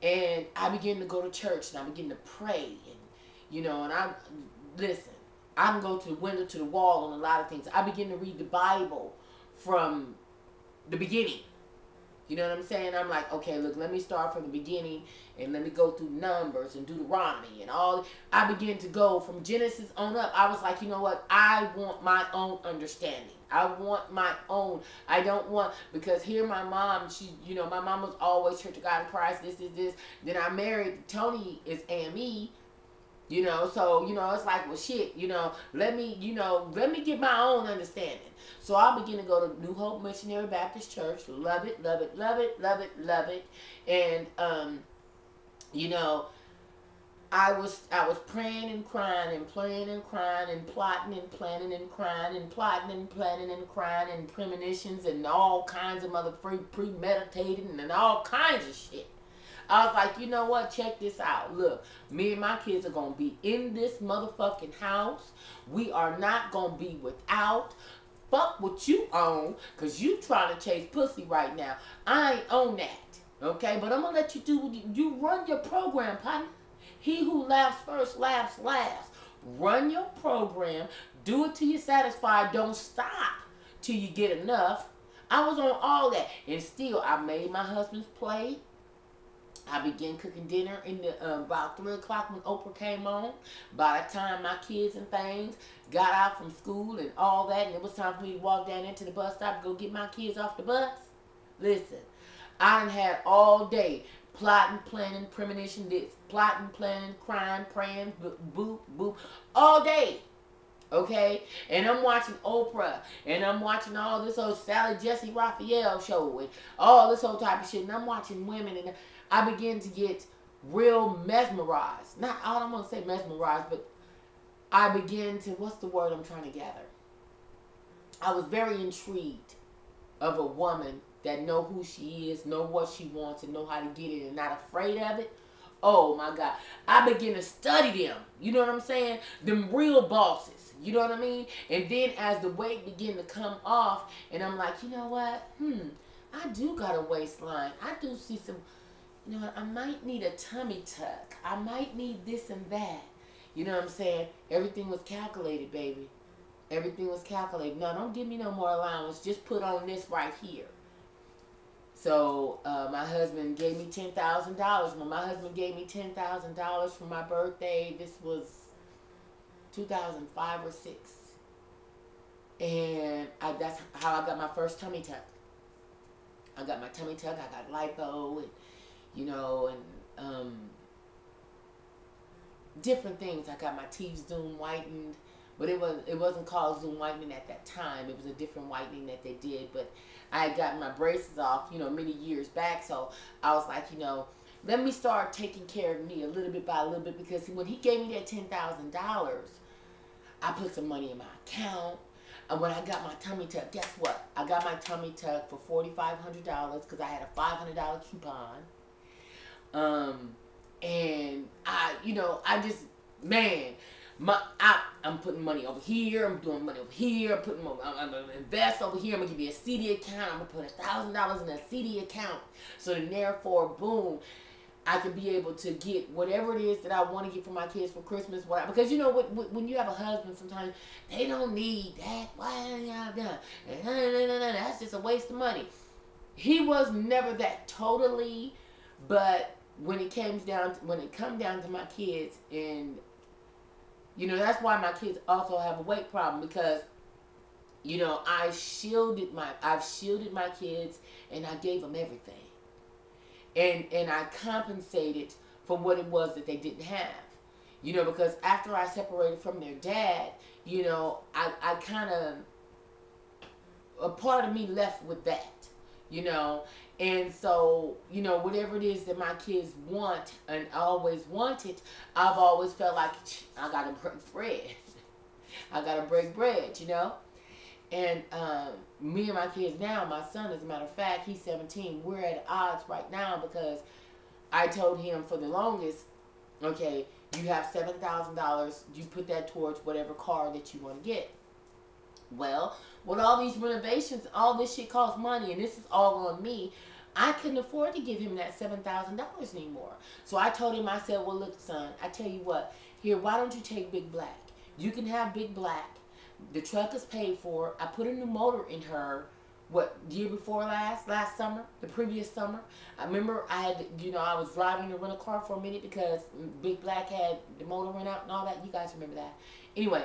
And I began to go to church and I began to pray. And, you know, and listen, I can go to the window to the wall on a lot of things. I begin to read the Bible from the beginning. You know what I'm saying? I'm like, okay, look, let me start from the beginning and let me go through Numbers and Deuteronomy and all. I began to go from Genesis on up. I was like, you know what? I want my own understanding. I want my own. I don't want, because here my mom, she, you know, my mom was always Church of God in Christ, this. Then I married, Tony is AME. You know, so, you know, it's like, well, shit, you know, let me get my own understanding. So I begin to go to New Hope Missionary Baptist Church. Love it, love it, love it, love it, love it. And, you know, I was praying and crying and praying and crying and plotting and planning and crying and plotting and planning and crying and premonitions and all kinds of premeditating and all kinds of shit. I was like, you know what? Check this out. Look, me and my kids are going to be in this motherfucking house. We are not going to be without. Fuck what you own, because you trying to chase pussy right now. I ain't own that. Okay? But I'm going to let you do, you run your program, partner. He who laughs first laughs last. Run your program. Do it till you're satisfied. Don't stop till you get enough. I was on all that. And still, I made my husband's plate. I began cooking dinner in the about 3 o'clock when Oprah came on. By the time my kids and things got out from school and all that, and it was time for me to walk down into the bus stop to go get my kids off the bus. Listen, I done had all day plotting, planning, premonition, this, plotting, planning, crying, praying, boop, boop, all day. Okay, and I'm watching Oprah, and I'm watching all this old Sally Jesse Raphael show, and all this whole type of shit, and I'm watching women, and I begin to get real mesmerized. Not, I don't want to say mesmerized, but I begin to, what's the word I'm trying to gather? I was very intrigued of a woman that know who she is, know what she wants, and know how to get it, and not afraid of it. Oh my God. I begin to study them. You know what I'm saying? Them real bosses. You know what I mean? And then as the weight begin to come off, and I'm like, you know what? I do got a waistline. I do see some, you know what? I might need a tummy tuck. I might need this and that. You know what I'm saying? Everything was calculated, baby. Everything was calculated. No, don't give me no more allowance. Just put on this right here. So my husband gave me $10,000. When my husband gave me $10,000 for my birthday, this was 2005 or 6. And that's how I got my first tummy tuck. I got my tummy tuck. I got lipo and, you know, and different things. I got my teeth Zoom whitened. But it wasn't called Zoom whitening at that time. It was a different whitening that they did. But I had gotten my braces off, you know, many years back. So I was like, you know, let me start taking care of me a little bit by a little bit. Because when he gave me that $10,000, I put some money in my account. And when I got my tummy tuck, guess what? I got my tummy tuck for $4,500 because I had a $500 coupon. And I, you know, I just, man... I'm putting money over here. I'm doing money over here. I'm gonna invest over here. I'm gonna give you a CD account. I'm gonna put $1,000 in a CD account. So then, therefore, boom, I could be able to get whatever it is that I want to get for my kids for Christmas. Whatever. Because you know, when you have a husband, sometimes they don't need that. Why? That's just a waste of money. He was never that totally, but when it come down to my kids, and you know, that's why my kids also have a weight problem, because, you know, I've shielded my kids, and I gave them everything. And I compensated for what it was that they didn't have. You know, because after I separated from their dad, you know, I kind of, a part of me left with that, you know. And so, you know, whatever it is that my kids want and always wanted, I've always felt like I got to break bread. I got to break bread, you know. And me and my kids now, my son, as a matter of fact, he's 17. We're at odds right now because I told him for the longest, okay, you have $7,000. You put that towards whatever car that you want to get. Well, with all these renovations, all this shit costs money, and this is all on me. I couldn't afford to give him that $7,000 anymore. So I told him, I said, well, look, son, I tell you what, here, why don't you take Big Black? You can have Big Black. The truck is paid for. I put a new motor in her, what, year before last summer, the previous summer. I remember I had, I was driving to rent a car for a minute because Big Black had the motor run out and all that. You guys remember that. Anyway,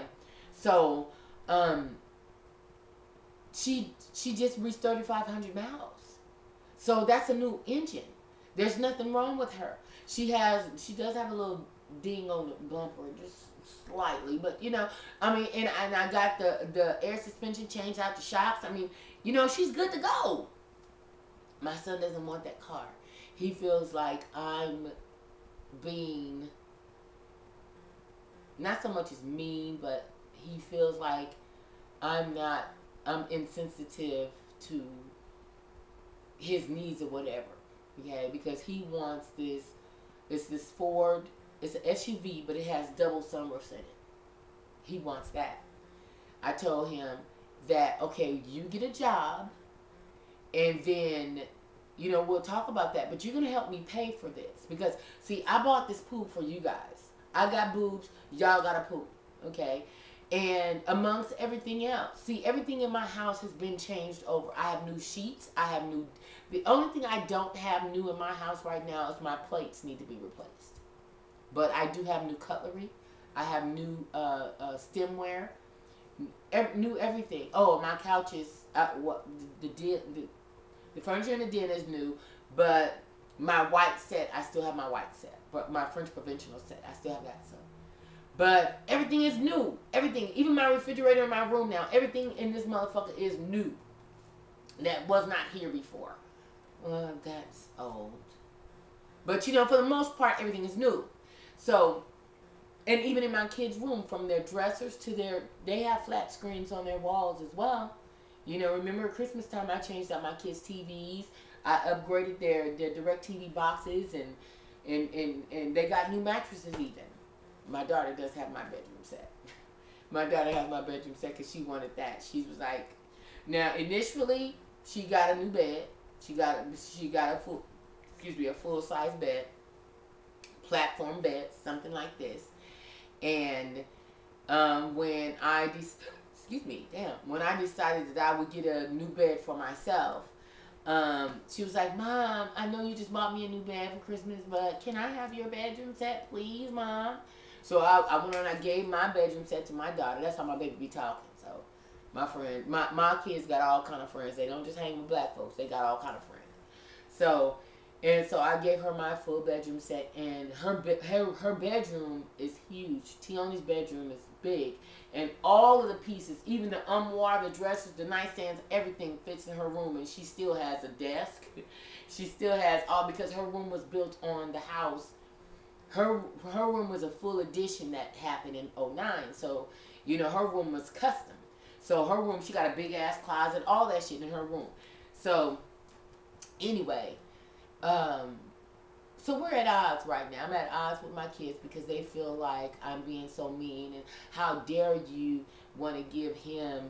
so she just reached 3,500 miles. So that's a new engine. There's nothing wrong with her. She does have a little ding on the bumper, just slightly, but I mean, and I got the air suspension changed out, the shocks. I mean, she's good to go. My son doesn't want that car. He feels like I'm being, not so much as mean, but he feels like I'm insensitive to his needs or whatever. Okay, because he wants this. It's this Ford. It's an SUV, but it has double sunroofs in it. He wants that. I told him that, okay, you get a job, and then, we'll talk about that, but you're going to help me pay for this. Because, see, I bought this poop for you guys. I got boobs, y'all got a poop, okay? And amongst everything else, see, everything in my house has been changed over. I have new sheets. The only thing I don't have new in my house right now is my plates need to be replaced. But I do have new cutlery. I have new stemware. New everything. Oh, my couches. The furniture in the den is new, but my white set, I still have my white set. But my French provincial set, I still have that. So, but everything is new. Everything, even my refrigerator in my room now, everything in this motherfucker is new. That was not here before. That's old. But for the most part, everything is new. So, and even in my kids' room, from their dressers to they have flat screens on their walls as well. Remember at Christmas time, I changed out my kids' TVs. I upgraded their DirecTV boxes, and they got new mattresses even. My daughter does have my bedroom set. My daughter has my bedroom set because she wanted that. She was like, now initially, she got a new bed. She got a full size bed. Platform bed, something like this. And when I decided that I would get a new bed for myself, she was like, Mom, I know you just bought me a new bed for Christmas, but can I have your bedroom set, please, Mom? So I went on and I gave my bedroom set to my daughter. That's how my baby be talking. So my kids got all kind of friends. They don't just hang with black folks. They got all kind of friends. So I gave her my full bedroom set, and her bedroom is huge. Tioni's bedroom is big, and all of the pieces, even the armoire, the dressers, the nightstands, everything fits in her room, and she still has a desk. She still has all, because her room was built on the house. Her room was a full addition that happened in '09, so her room was custom. So her room, she got a big ass closet, all that shit in her room. So anyway. So we're at odds right now. I'm at odds with my kids because they feel like I'm being so mean, and how dare you want to give him,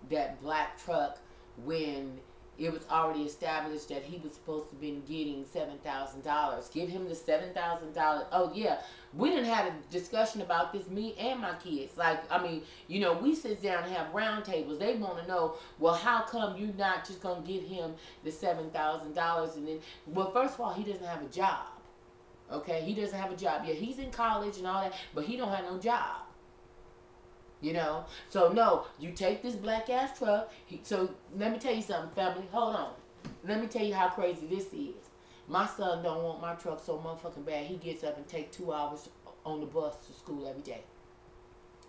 that black truck when it was already established that he was supposed to have been getting $7,000. Give him the $7,000. Oh yeah, we didn't have a discussion about this, me and my kids. Like, I mean, we sit down and have round tables. They want to know, well, how come you're not just gonna give him the $7,000? And then, well, first of all, he doesn't have a job. Okay, he doesn't have a job. Yeah, he's in college and all that, but he don't have no job. So no, you take this black ass truck. So let me tell you something, family. Hold on. Let me tell you how crazy this is. My son don't want my truck so motherfucking bad. He gets up and take 2 hours on the bus to school every day.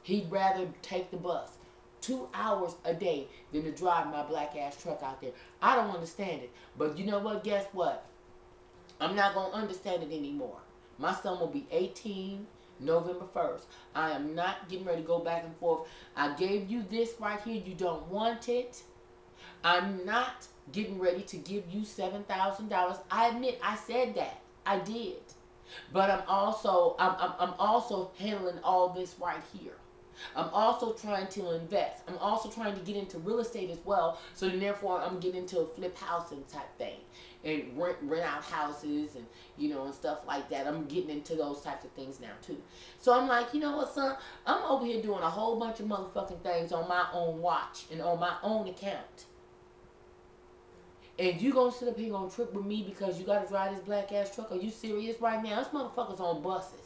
He'd rather take the bus 2 hours a day than to drive my black ass truck out there. I don't understand it. But you know what? Guess what? I'm not going to understand it anymore. My son will be 18 November 1st. I am not getting ready to go back and forth. I gave you this right here. You don't want it. I'm not getting ready to give you $7,000. I admit I said that. I did. But I'm also handling all this right here. I'm also trying to invest. I'm also trying to get into real estate as well. So then therefore I'm getting into a flip housing type thing and rent out houses and, you know, and stuff like that. I'm getting into those types of things now too. So I'm like, you know what, son? I'm over here doing a whole bunch of motherfucking things on my own watch and on my own account. And you gonna sit up here gonna trip with me because you gotta drive this black ass truck? Are you serious right now? This motherfuckers on buses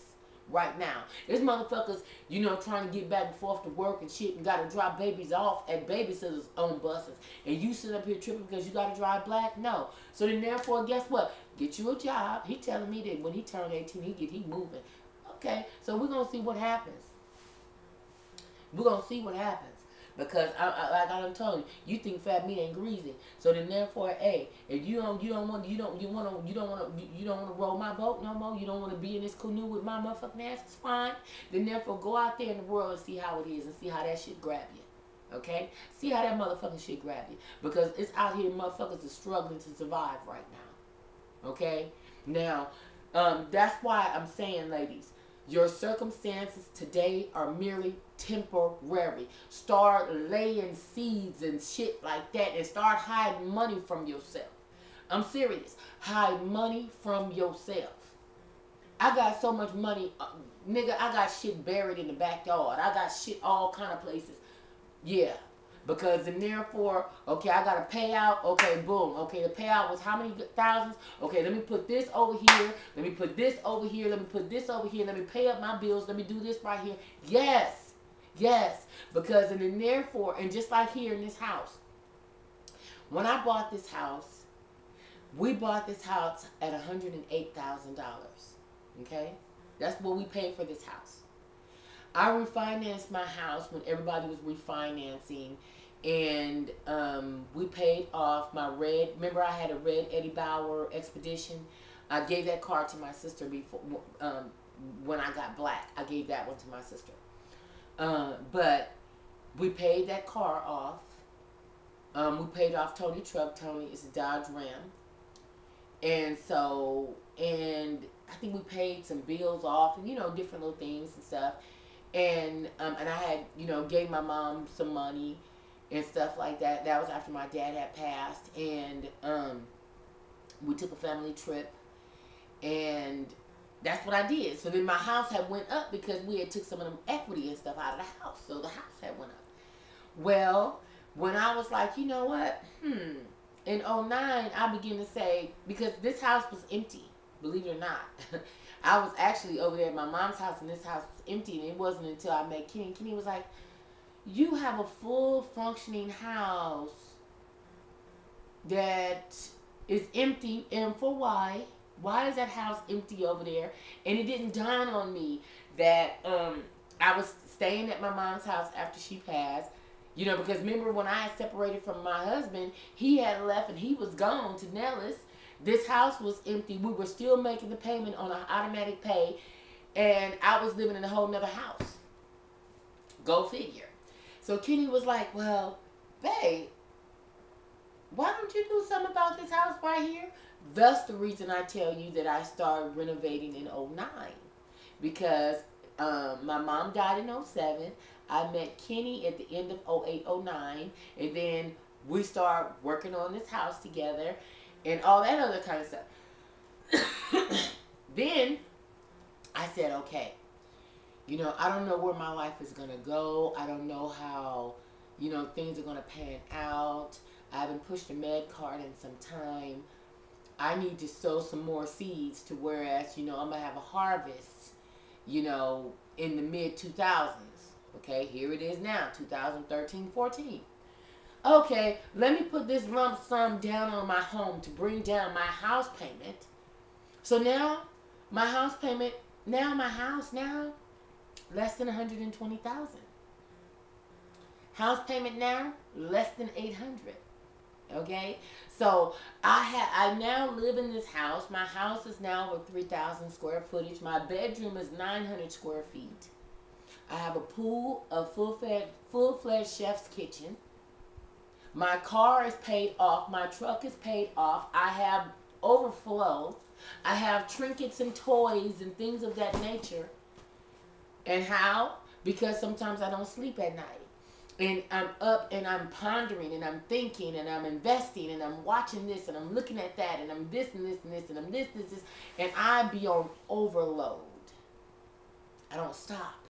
right now. This motherfuckers, you know, trying to get back and forth to work and shit and gotta drop babies off at babysitters on buses. And you sit up here tripping because you gotta drive black? No. So then therefore, guess what? Get you a job. He telling me that when he turned 18, he moving. Okay, so we're gonna see what happens. We're gonna see what happens. Because like I done told you, you think fat meat ain't greasy. So then therefore, hey, if you don't want to roll my boat no more, you don't want to be in this canoe with my motherfucking ass, it's fine. Then therefore go out there in the world and see how it is and see how that shit grab you. Okay? See how that motherfucking shit grab you. Because it's out here motherfuckers are struggling to survive right now. Okay? Now, that's why I'm saying, ladies, your circumstances today are merely temporary. Start laying seeds and shit like that and start hiding money from yourself. I'm serious. Hide money from yourself. I got so much money. Nigga, I got shit buried in the backyard. I got shit all kind of places. Yeah. Because then therefore, okay, I got to pay out. Okay, boom. Okay, the payout was how many thousands? Okay, let me put this over here. Let me put this over here. Let me put this over here. Let me pay up my bills. Let me do this right here. Yes. Yes. Because and then therefore, and just like here in this house, when I bought this house, we bought this house at $108,000. Okay? That's what we paid for this house. I refinanced my house when everybody was refinancing, and we paid off my red. Remember, I had a red Eddie Bauer Expedition. I gave that car to my sister before when I got black. I gave that one to my sister. But we paid that car off. We paid off Tony's truck. Tony is a Dodge Ram, and so I think we paid some bills off, and you know, different little things and stuff. And I had, you know, gave my mom some money and stuff like that. That was after my dad had passed. And we took a family trip. And that's what I did. So then my house had went up because we had took some of them equity and stuff out of the house. So the house had went up. Well, when I was like, you know what? In 09, I began to say, because this house was empty, believe it or not. I was actually over there at my mom's house, and this house was empty, and it wasn't until I met Kenny. Kenny was like, you have a full functioning house that is empty, and for why? Why is that house empty over there? And it didn't dawn on me that I was staying at my mom's house after she passed. You know, because remember when I had separated from my husband, he had left and he was gone to Nellis. This house was empty. We were still making the payment on an automatic pay. And I was living in a whole nother house. Go figure. So Kenny was like, well, babe, why don't you do something about this house right here? Thus the reason I tell you that I started renovating in 09. Because my mom died in 07. I met Kenny at the end of 08, 09. And then we started working on this house together. And all that other kind of stuff. Then I said, okay, you know, I don't know where my life is going to go. I don't know how, you know, things are going to pan out. I haven't pushed a med card in some time. I need to sow some more seeds to whereas, you know, I'm going to have a harvest, you know, in the mid-2000s. Okay, here it is now, 2013, 14. Okay, let me put this lump sum down on my home to bring down my house payment. So now, my house payment, my house less than $120,000. House payment now, less than $800. Okay, so I now live in this house. My house is now over 3,000 square footage. My bedroom is 900 square feet. I have a pool, a full-fledged chef's kitchen. My car is paid off. My truck is paid off. I have overflow. I have trinkets and toys and things of that nature. And how? because sometimes I don't sleep at night. And I'm up and I'm pondering and I'm thinking and I'm investing and I'm watching this and I'm looking at that and I'm this and this and this and I'm this, and I be on overload. I don't stop.